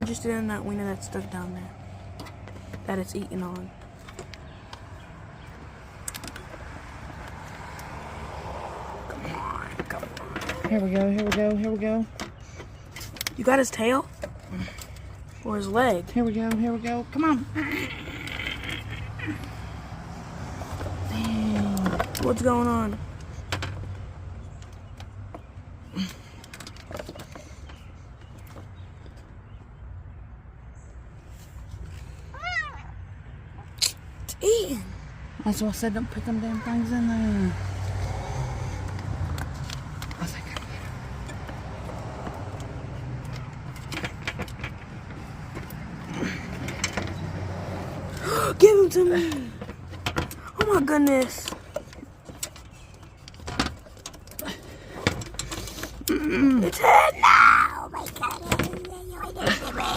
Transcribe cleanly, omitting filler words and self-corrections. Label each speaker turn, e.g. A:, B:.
A: interested in that wiener that's stuck down there. That it's eating on. Come on, come on.
B: Here we go, here we go, here we go.
A: You got his tail? Or his leg?
B: Here we go, here we go. Come on. Dang.
A: What's going on? It's eating.
B: That's why I said don't put them damn things in there. I think I
A: Give him to me. Oh my goodness. Its head.